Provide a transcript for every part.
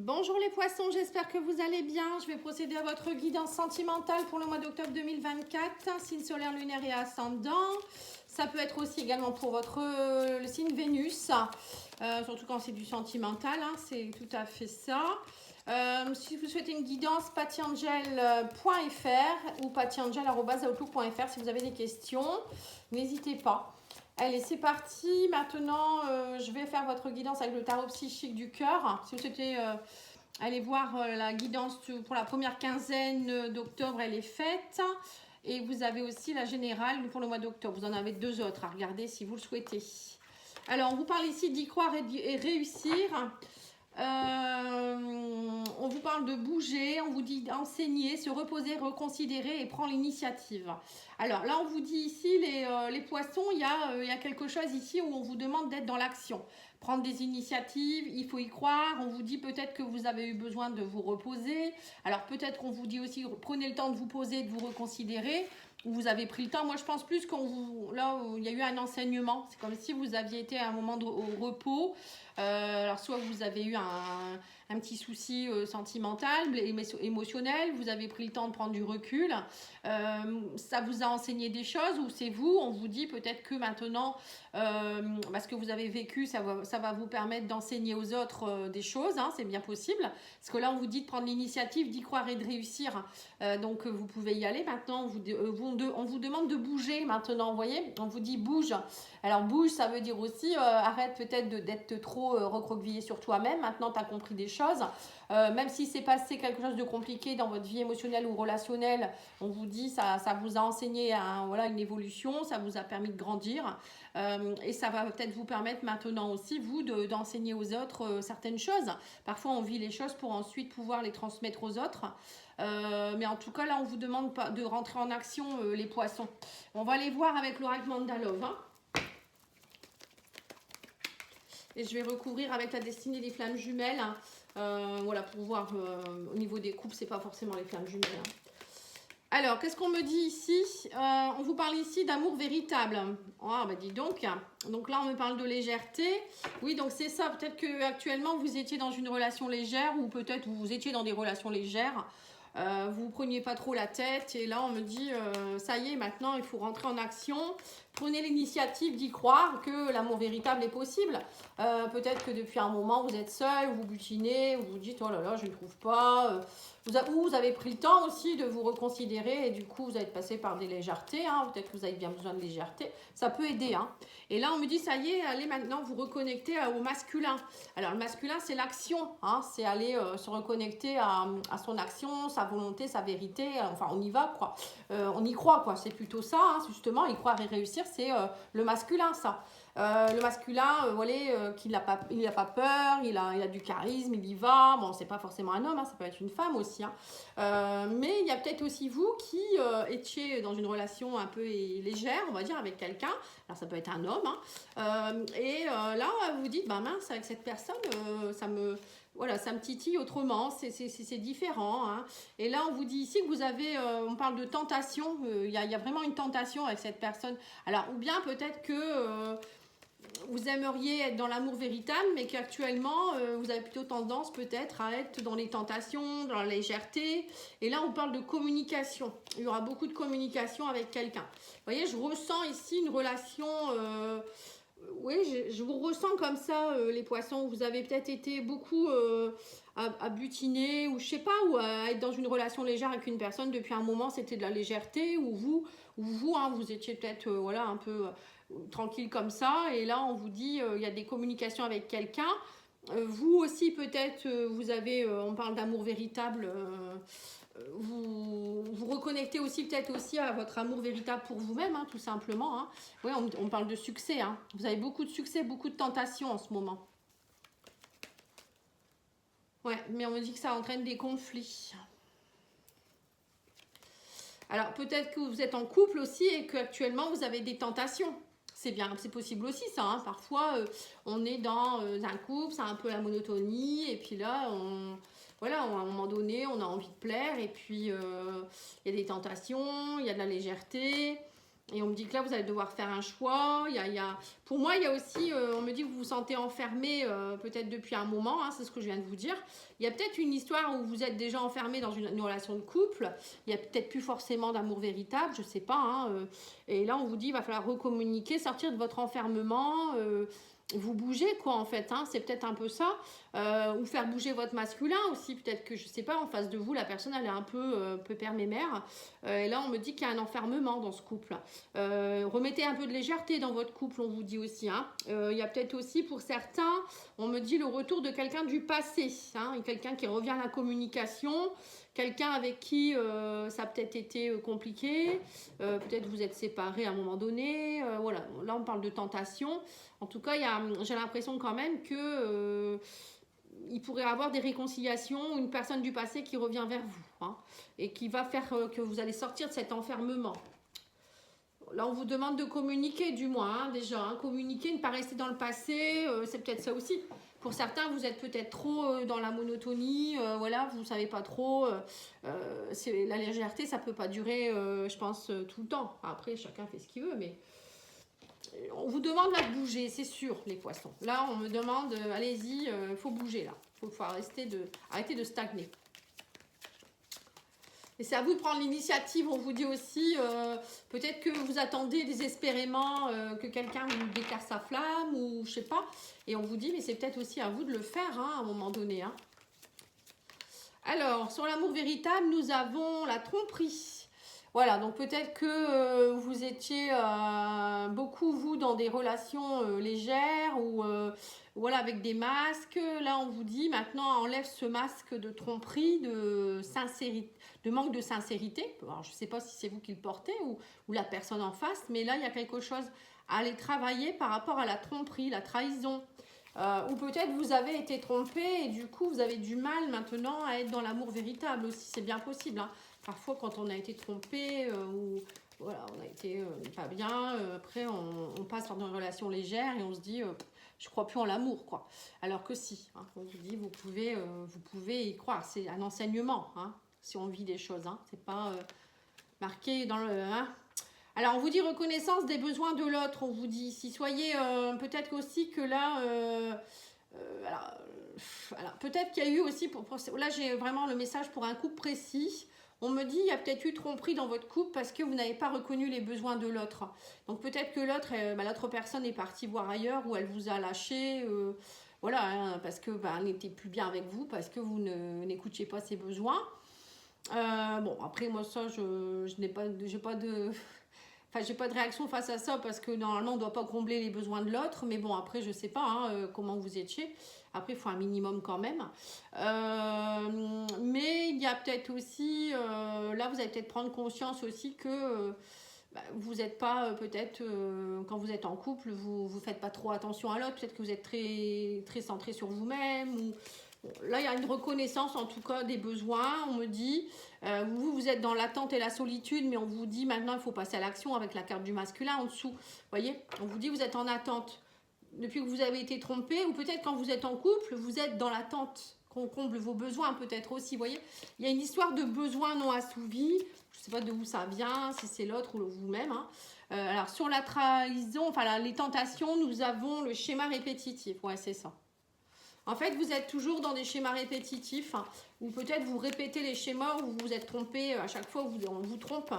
Bonjour les poissons, j'espère que vous allez bien. Je vais procéder à votre guidance sentimentale pour le mois d'octobre 2024. Signe solaire, lunaire et ascendant. Ça peut être aussi également pour votre le signe Vénus, surtout quand c'est du sentimental, hein, c'est tout à fait ça. Si vous souhaitez une guidance, patiangel.fr ou patiangel@outlook.fr si vous avez des questions, n'hésitez pas. Allez, c'est parti. Maintenant, je vais faire votre guidance avec le tarot psychique du cœur. Si vous souhaitez aller voir la guidance pour la première quinzaine d'octobre, elle est faite. Et vous avez aussi la générale pour le mois d'octobre. Vous en avez deux autres à regarder si vous le souhaitez. Alors, on vous parle ici d'y croire et réussir. On vous parle de bouger, on vous dit d'enseigner, se reposer, reconsidérer et prendre l'initiative. Alors là, on vous dit ici, les poissons, il y a quelque chose ici où on vous demande d'être dans l'action. Prendre des initiatives, il faut y croire. On vous dit peut-être que vous avez eu besoin de vous reposer. Alors peut-être qu'on vous dit aussi, prenez le temps de vous poser, de vous reconsidérer. Vous avez pris le temps. Moi, je pense plus là, il y a eu un enseignement. C'est comme si vous aviez été à un moment au repos. Alors, soit vous avez eu un petit souci sentimental, émotionnel, vous avez pris le temps de prendre du recul. Ça vous a enseigné des choses ou c'est vous, on vous dit peut-être que maintenant, parce que vous avez vécu, ça va vous permettre d'enseigner aux autres des choses, hein, c'est bien possible. Parce que là, on vous dit de prendre l'initiative, d'y croire et de réussir. Donc, vous pouvez y aller. Maintenant, on vous demande de bouger maintenant, vous voyez, on vous dit bouge. Alors bouge, ça veut dire aussi arrête peut-être d'être trop recroquevillé sur toi-même. Maintenant, tu as compris des choses. Même si c'est passé quelque chose de compliqué dans votre vie émotionnelle ou relationnelle, on vous dit ça vous a enseigné une évolution, ça vous a permis de grandir. Et ça va peut-être vous permettre maintenant aussi, vous, d'enseigner aux autres certaines choses. Parfois, on vit les choses pour ensuite pouvoir les transmettre aux autres. Mais en tout cas, là, on vous demande pas de rentrer en action, les poissons. On va les voir avec l'oracle Mandalove, hein. Et je vais recouvrir avec la destinée des flammes jumelles. Voilà, pour voir au niveau des couples, c'est pas forcément les flammes jumelles, hein. Alors, qu'est-ce qu'on me dit ici? On vous parle ici d'amour véritable. Ah, bah dis donc. Donc là, on me parle de légèreté. Oui, donc c'est ça. Peut-être que actuellement vous étiez dans une relation légère ou peut-être vous étiez dans des relations légères. Vous ne preniez pas trop la tête. Et là, on me dit, ça y est, maintenant, il faut rentrer en action. Prenez l'initiative d'y croire que l'amour véritable est possible. Peut-être que depuis un moment, vous êtes seul, vous butinez, vous vous dites, oh là là, je ne trouve pas. Vous avez pris le temps aussi de vous reconsidérer et du coup vous êtes passé par des légèretés, hein. Peut-être que vous avez bien besoin de légèreté, ça peut aider, hein. Et là on me dit ça y est, allez maintenant vous reconnecter au masculin. Alors le masculin c'est l'action, hein. C'est aller se reconnecter à son action, sa volonté, sa vérité, enfin on y va quoi, on y croit quoi, c'est plutôt ça, hein, justement, y croire et réussir c'est le masculin ça. Le masculin, qu'il n'a pas peur, il a du charisme, il y va. Bon, c'est pas forcément un homme, hein, ça peut être une femme aussi, hein. Mais il y a peut-être aussi vous qui étiez dans une relation un peu légère, on va dire, avec quelqu'un. Alors ça peut être un homme, hein. Là, vous dites, bah mince, avec cette personne, ça me titille autrement, c'est différent, hein. Et là, on vous dit ici que vous avez, on parle de tentation, il y a vraiment une tentation avec cette personne. Alors, ou bien peut-être que vous aimeriez être dans l'amour véritable, mais qu'actuellement, vous avez plutôt tendance peut-être à être dans les tentations, dans la légèreté. Et là, on parle de communication. Il y aura beaucoup de communication avec quelqu'un. Vous voyez, je ressens ici une relation... oui, je vous ressens comme ça, les poissons. Vous avez peut-être été beaucoup à butiner, ou je sais pas, ou à être dans une relation légère avec une personne depuis un moment, c'était de la légèreté, ou vous, hein, vous étiez peut-être un peu tranquille comme ça, et là on vous dit il y a des communications avec quelqu'un. Vous aussi peut-être, vous avez, on parle d'amour véritable, vous reconnectez aussi peut-être aussi à votre amour véritable pour vous-même, hein, tout simplement, hein. Oui, on parle de succès, hein. Vous avez beaucoup de succès, beaucoup de tentations en ce moment. Ouais, mais on me dit que ça entraîne des conflits. Alors peut-être que vous êtes en couple aussi et qu'actuellement vous avez des tentations. C'est bien, c'est possible aussi ça, hein. Parfois on est dans un couple, c'est un peu la monotonie et puis là à un moment donné on a envie de plaire et puis il y a des tentations, il y a de la légèreté. Et on me dit que là, vous allez devoir faire un choix. Pour moi, il y a aussi, on me dit que vous vous sentez enfermé peut-être depuis un moment, hein, c'est ce que je viens de vous dire. Il y a peut-être une histoire où vous êtes déjà enfermé dans une relation de couple. Il n'y a peut-être plus forcément d'amour véritable, je ne sais pas. Hein, et là, on vous dit qu'il va falloir recommuniquer, sortir de votre enfermement. Vous bougez quoi en fait, hein, c'est peut-être un peu ça, ou faire bouger votre masculin aussi, peut-être que je sais pas, en face de vous la personne elle est un peu père mémère, et là on me dit qu'il y a un enfermement dans ce couple. Remettez un peu de légèreté dans votre couple, on vous dit aussi, hein. Il y a peut-être aussi pour certains, on me dit le retour de quelqu'un du passé, hein, quelqu'un qui revient à la communication, quelqu'un avec qui ça a peut-être été compliqué, peut-être vous êtes séparés à un moment donné, voilà, là on parle de tentation. En tout cas, j'ai l'impression quand même que il pourrait y avoir des réconciliations, une personne du passé qui revient vers vous, hein, et qui va faire que vous allez sortir de cet enfermement. Là, on vous demande de communiquer, du moins, hein, déjà. Hein, communiquer, ne pas rester dans le passé, c'est peut-être ça aussi. Pour certains, vous êtes peut-être trop dans la monotonie, voilà, vous ne savez pas trop. La légèreté, ça ne peut pas durer, je pense, tout le temps. Après, chacun fait ce qu'il veut, mais... On vous demande là de bouger, c'est sûr, les poissons. Là, on me demande, allez-y, il faut bouger là. Il faut arrêter de stagner. Et c'est à vous de prendre l'initiative. On vous dit aussi, peut-être que vous attendez désespérément que quelqu'un vous déclare sa flamme ou je sais pas. Et on vous dit, mais c'est peut-être aussi à vous de le faire hein, à un moment donné. Hein. Alors, sur l'amour véritable, nous avons la tromperie. Voilà, donc peut-être que vous étiez beaucoup, vous, dans des relations légères ou voilà, avec des masques. Là, on vous dit, maintenant, enlève ce masque de tromperie, de sincérité, de manque de sincérité. Alors, je ne sais pas si c'est vous qui le portez ou la personne en face, mais là, il y a quelque chose à aller travailler par rapport à la tromperie, la trahison. Ou peut-être vous avez été trompé et du coup, vous avez du mal maintenant à être dans l'amour véritable aussi. C'est bien possible, hein. Parfois, quand on a été trompé ou voilà, on a été pas bien, après on passe dans une relation légère et on se dit je crois plus en l'amour quoi. Alors que si, hein, on vous dit vous pouvez y croire. C'est un enseignement, hein, si on vit des choses. Hein, c'est pas marqué dans le. Hein. Alors on vous dit reconnaissance des besoins de l'autre. On vous dit ici soyez peut-être aussi que là. Alors peut-être qu'il y a eu aussi là j'ai vraiment le message pour un couple précis. On me dit, il y a peut-être eu tromperie dans votre couple parce que vous n'avez pas reconnu les besoins de l'autre. Donc peut-être que l'autre personne est partie voir ailleurs ou elle vous a lâché, voilà, hein, parce que elle n'était plus bien avec vous, parce que vous n'écoutiez pas ses besoins. Bon, après moi ça, j'ai pas de réaction face à ça parce que normalement on ne doit pas combler les besoins de l'autre. Mais bon, après je sais pas hein, comment vous étiez. Après, il faut un minimum quand même. Mais il y a peut-être aussi, là, vous allez peut-être prendre conscience aussi que vous n'êtes pas, peut-être, quand vous êtes en couple, vous ne faites pas trop attention à l'autre. Peut-être que vous êtes très, très centré sur vous-même. Bon, là, il y a une reconnaissance, en tout cas, des besoins. On me dit, vous êtes dans l'attente et la solitude, mais on vous dit maintenant, il faut passer à l'action avec la carte du masculin en dessous. Vous voyez, on vous dit, vous êtes en attente. Depuis que vous avez été trompé, ou peut-être quand vous êtes en couple, vous êtes dans l'attente qu'on comble vos besoins peut-être aussi, vous voyez. Il y a une histoire de besoins non assouvis, je ne sais pas d'où ça vient, si c'est l'autre ou vous-même. Hein. Alors sur la trahison, enfin les tentations, nous avons le schéma répétitif, ouais c'est ça. En fait, vous êtes toujours dans des schémas répétitifs, hein, ou peut-être vous répétez les schémas où vous vous êtes trompé à chaque fois où on vous trompe.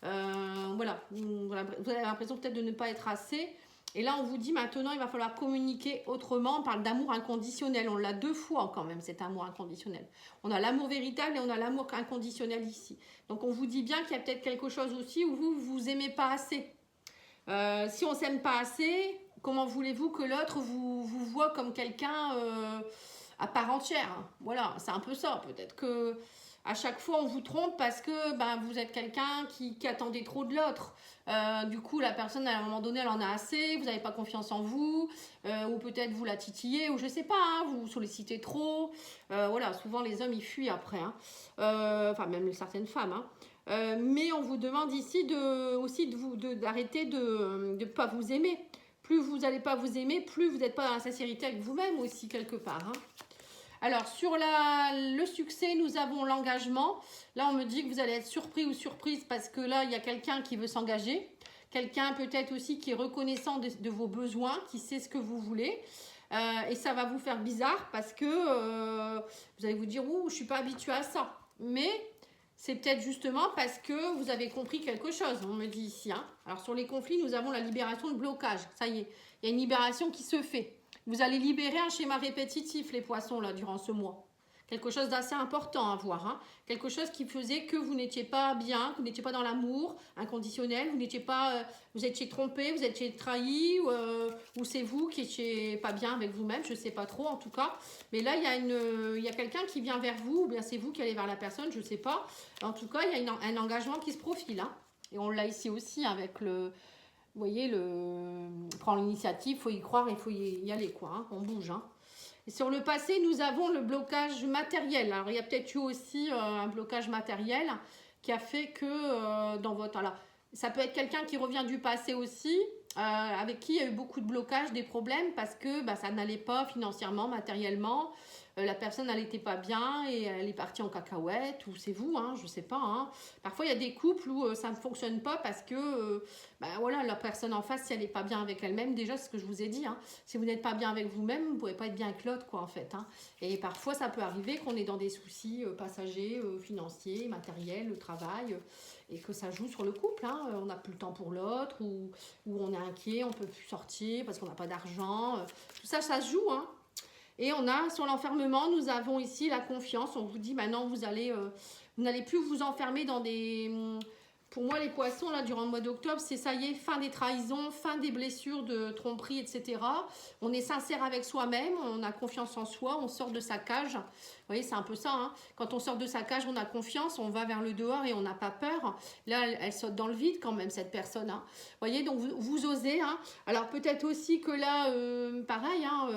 Voilà, vous avez l'impression peut-être de ne pas être assez. Et là, on vous dit maintenant, il va falloir communiquer autrement. On parle d'amour inconditionnel. On l'a 2 fois quand même, cet amour inconditionnel. On a l'amour véritable et on a l'amour inconditionnel ici. Donc, on vous dit bien qu'il y a peut-être quelque chose aussi où vous aimez pas assez. Si on s'aime pas assez, comment voulez-vous que l'autre vous voit comme quelqu'un à part entière? Voilà, c'est un peu ça. Peut-être que à chaque fois, on vous trompe parce que vous êtes quelqu'un qui attendait trop de l'autre. Du coup, la personne, à un moment donné, elle en a assez, vous n'avez pas confiance en vous, ou peut-être vous la titillez, ou je sais pas, hein, vous sollicitez trop. Voilà, souvent les hommes, ils fuient après. Hein. Enfin, même certaines femmes. Hein. Mais on vous demande ici d'arrêter de ne pas vous aimer. Plus vous n'allez pas vous aimer, plus vous n'êtes pas dans la sincérité avec vous-même aussi, quelque part. Hein. Alors, sur le succès, nous avons l'engagement. Là, on me dit que vous allez être surpris ou surprise parce que là, il y a quelqu'un qui veut s'engager, quelqu'un peut-être aussi qui est reconnaissant de vos besoins, qui sait ce que vous voulez. Et ça va vous faire bizarre parce que vous allez vous dire, ouh, je ne suis pas habituée à ça. Mais c'est peut-être justement parce que vous avez compris quelque chose, on me dit ici. Hein. Alors sur les conflits, nous avons la libération de blocage. Ça y est, il y a une libération qui se fait. Vous allez libérer un schéma répétitif, les poissons, là, durant ce mois. Quelque chose d'assez important à voir. Hein. Quelque chose qui faisait que vous n'étiez pas bien, que vous n'étiez pas dans l'amour inconditionnel, vous n'étiez pas, vous étiez trompé, vous étiez trahi, ou c'est vous qui n'étiez pas bien avec vous-même, je ne sais pas trop en tout cas. Mais là, il y a quelqu'un qui vient vers vous, ou bien c'est vous qui allez vers la personne, je ne sais pas. En tout cas, il y a un engagement qui se profile. Hein. Et on l'a ici aussi avec le... Vous voyez, prendre l'initiative, il faut y croire, il faut y aller, quoi. Hein. On bouge, hein. Et sur le passé, nous avons le blocage matériel. Alors, il y a peut-être eu aussi un blocage matériel qui a fait que dans votre... Alors, ça peut être quelqu'un qui revient du passé aussi, avec qui il y a eu beaucoup de blocages, des problèmes, parce que ça n'allait pas financièrement, matériellement. La personne, elle n'était pas bien et elle est partie en cacahuète, ou c'est vous, hein, je ne sais pas. Hein. Parfois, il y a des couples où ça ne fonctionne pas parce que voilà, la personne en face, si elle n'est pas bien avec elle-même, déjà, c'est ce que je vous ai dit. Hein. Si vous n'êtes pas bien avec vous-même, vous ne pouvez pas être bien avec l'autre, quoi, en fait. Hein. Et parfois, ça peut arriver qu'on est dans des soucis passagers, financiers, matériels, le travail, et que ça joue sur le couple. Hein. On n'a plus le temps pour l'autre, ou on est inquiet, on ne peut plus sortir parce qu'on n'a pas d'argent. Tout ça, ça se joue, hein. Et on a, sur l'enfermement, nous avons ici la confiance. On vous dit, maintenant, vous n'allez plus vous enfermer dans des... Pour moi, les poissons, là, durant le mois d'octobre, c'est ça y est, fin des trahisons, fin des blessures de tromperie, etc. On est sincère avec soi-même, on a confiance en soi, on sort de sa cage. Vous voyez, c'est un peu ça. Hein. Quand on sort de sa cage, on a confiance, on va vers le dehors et on n'a pas peur. Là, elle saute dans le vide quand même, cette personne. Hein. Vous voyez, donc vous osez. Hein. Alors peut-être aussi que là, pareil, hein,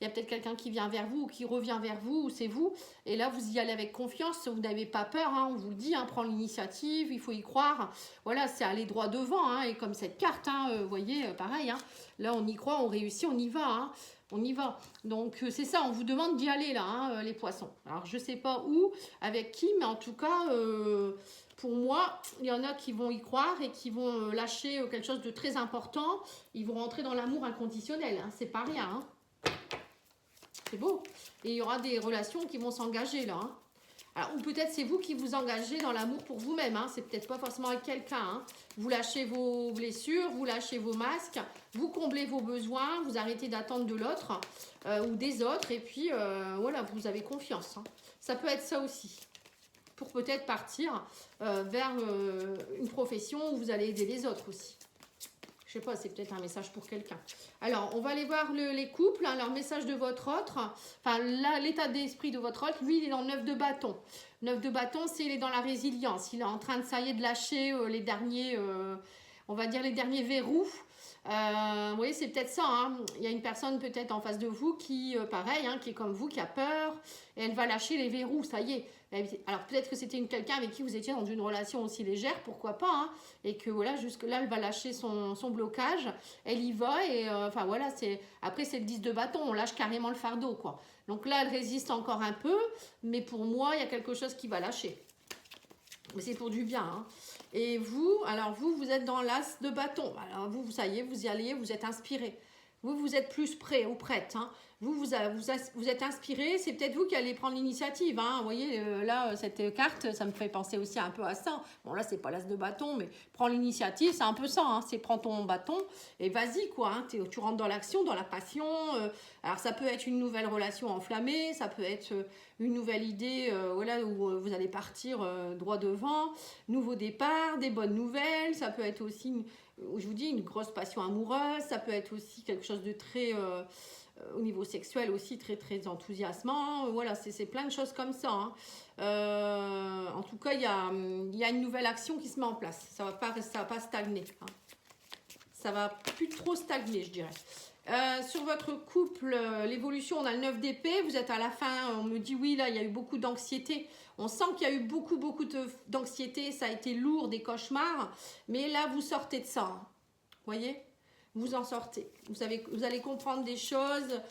y a peut-être quelqu'un qui vient vers vous ou qui revient vers vous, ou c'est vous. Et là, vous y allez avec confiance, vous n'avez pas peur, hein, on vous le dit, hein, prendre l'initiative, il faut y croire. Voilà, c'est aller droit devant. Hein, et comme cette carte, hein, vous voyez, pareil. Hein, là, on y croit, on réussit, on y va. Hein. On y va. Donc, c'est ça, on vous demande d'y aller, là, hein, les poissons. Alors, je ne sais pas où, avec qui, mais en tout cas, pour moi, il y en a qui vont y croire et qui vont lâcher quelque chose de très important. Ils vont rentrer dans l'amour inconditionnel. Hein, c'est pas rien. Hein. C'est beau. Et il y aura des relations qui vont s'engager, là. Hein. Alors, ou peut-être c'est vous qui vous engagez dans l'amour pour vous-même. Hein. C'est peut-être pas forcément avec quelqu'un. Hein. Vous lâchez vos blessures, vous lâchez vos masques, vous comblez vos besoins, vous arrêtez d'attendre de l'autre ou des autres. Et puis, voilà, vous avez confiance. Hein. Ça peut être ça aussi. Pour peut-être partir vers une profession où vous allez aider les autres aussi. Je sais pas, c'est peut-être un message pour quelqu'un. Alors, on va aller voir les couples, hein, leur message de votre autre. Enfin, là, l'état d'esprit de votre autre, lui, il est dans le 9 de bâton. 9 de bâton, c'est il est dans la résilience. Il est en train de, ça y est, de lâcher les derniers, on va dire, les derniers verrous. Vous voyez, c'est peut-être ça. Hein. Il y a une personne peut-être en face de vous qui, pareil, hein, qui est comme vous, qui a peur. Et elle va lâcher les verrous, ça y est. Alors peut-être que c'était quelqu'un avec qui vous étiez dans une relation aussi légère, pourquoi pas. Hein, et que voilà, jusque-là, elle va lâcher son blocage. Elle y va et enfin voilà, après c'est le 10 de bâton, on lâche carrément le fardeau, quoi. Donc là, elle résiste encore un peu. Mais pour moi, il y a quelque chose qui va lâcher. Mais c'est pour du bien, hein. Et vous, alors vous êtes dans l'as de bâton. Alors vous, ça y est, vous y allez, vous êtes inspiré. Vous êtes plus prêt ou prête. Hein. Vous êtes inspiré, c'est peut-être vous qui allez prendre l'initiative. Hein. Vous voyez, là, cette carte, ça me fait penser aussi un peu à ça. Bon, là, c'est pas l'as de bâton, mais prends l'initiative, c'est un peu ça. Hein. C'est prends ton bâton et vas-y, quoi. Hein. Tu rentres dans l'action, dans la passion. Alors, ça peut être une nouvelle relation enflammée, ça peut être une nouvelle idée voilà, où vous allez partir droit devant. Nouveau départ, des bonnes nouvelles. Ça peut être aussi, je vous dis, une grosse passion amoureuse. Ça peut être aussi quelque chose de très... au niveau sexuel aussi très très enthousiasmant. Voilà, c'est plein de choses comme ça. Hein. En tout cas, il y a une nouvelle action qui se met en place. Ça va pas stagner. Hein. Ça va plus trop stagner, je dirais. Sur votre couple, l'évolution, on a le 9 d'épée. Vous êtes à la fin, on me dit oui, là, il y a eu beaucoup d'anxiété. On sent qu'il y a eu beaucoup d'anxiété. Ça a été lourd, des cauchemars. Mais là, vous sortez de ça. Hein. Vous voyez ? Vous en sortez. Vous allez comprendre des choses.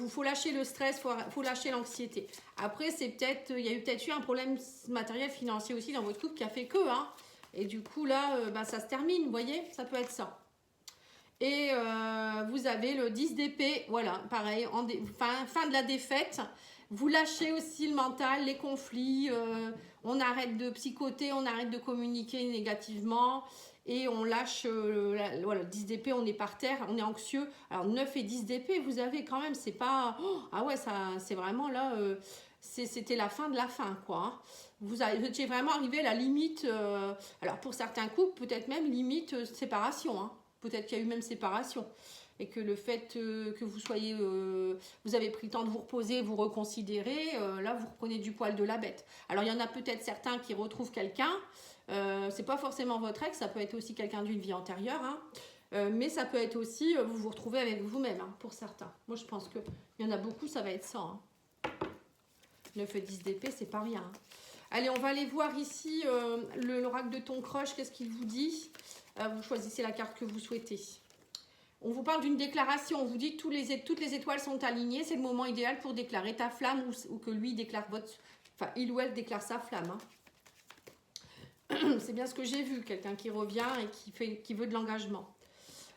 Faut lâcher le stress, faut lâcher l'anxiété. Après, il y a peut-être eu un problème matériel, financier aussi dans votre couple qui a fait que, hein, Et du coup, là, bah, ça se termine, vous voyez, ça peut être ça. Et vous avez le 10 d'épée, voilà, pareil, fin de la défaite. Vous lâchez aussi le mental, les conflits, on arrête de psychoter, on arrête de communiquer négativement et on lâche, voilà, 10 d'épée, on est par terre, on est anxieux. Alors 9 et 10 d'épée, vous avez quand même, c'est pas... Oh, ah ouais, ça, c'est vraiment là, c'était la fin de la fin, quoi. Hein. Vous étiez vraiment arrivé à la limite, alors pour certains couples, peut-être même limite séparation, hein. Peut-être qu'il y a eu même séparation et que le fait que vous soyez, vous avez pris le temps de vous reposer, vous reconsidérer, là vous reprenez du poil de la bête. Alors il y en a peut-être certains qui retrouvent quelqu'un, c'est pas forcément votre ex, ça peut être aussi quelqu'un d'une vie antérieure, hein, mais ça peut être aussi vous vous retrouvez avec vous-même, hein, pour certains. Moi je pense qu'il y en a beaucoup, ça va être ça. Hein. 9 et 10 d'épée, c'est pas rien. Hein. Allez, on va aller voir ici l'oracle de ton crush, qu'est-ce qu'il vous dit? Vous choisissez la carte que vous souhaitez. On vous parle d'une déclaration, on vous dit que toutes les étoiles sont alignées, c'est le moment idéal pour déclarer ta flamme ou que lui déclare enfin il ou elle déclare sa flamme. Hein. C'est bien ce que j'ai vu, quelqu'un qui revient et qui veut de l'engagement.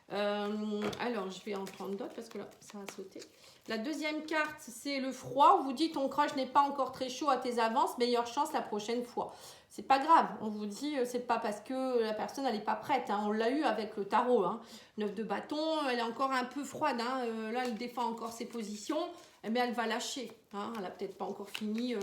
Alors je vais en prendre d'autres parce que là ça a sauté. La deuxième carte c'est le froid, on vous dit ton crush n'est pas encore très chaud à tes avances, meilleure chance la prochaine fois. C'est pas grave, on vous dit, c'est pas parce que la personne elle n'est pas prête, hein. On l'a eu avec le tarot, hein. 9 de bâton, elle est encore un peu froide, hein. Là elle défend encore ses positions, mais elle va lâcher, hein. Elle n'a peut-être pas encore fini,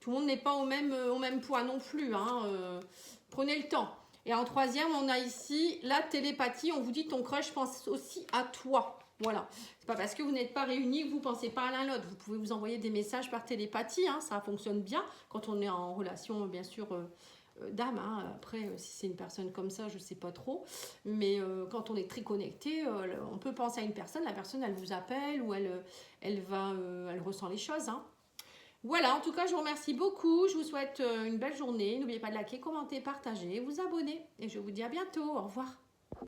tout le monde n'est pas au même point non plus, hein. Prenez le temps. Et en troisième, on a ici la télépathie, on vous dit ton crush pense aussi à toi. Voilà, c'est pas parce que vous n'êtes pas réunis que vous ne pensez pas à l'un l'autre. Vous pouvez vous envoyer des messages par télépathie, hein, ça fonctionne bien quand on est en relation, bien sûr, d'âme. Hein. Après, si c'est une personne comme ça, je ne sais pas trop. Mais quand on est très connecté, on peut penser à une personne, la personne, elle vous appelle ou elle ressent les choses. Hein. Voilà, en tout cas, je vous remercie beaucoup. Je vous souhaite une belle journée. N'oubliez pas de liker, commenter, partager, vous abonner. Et je vous dis à bientôt. Au revoir.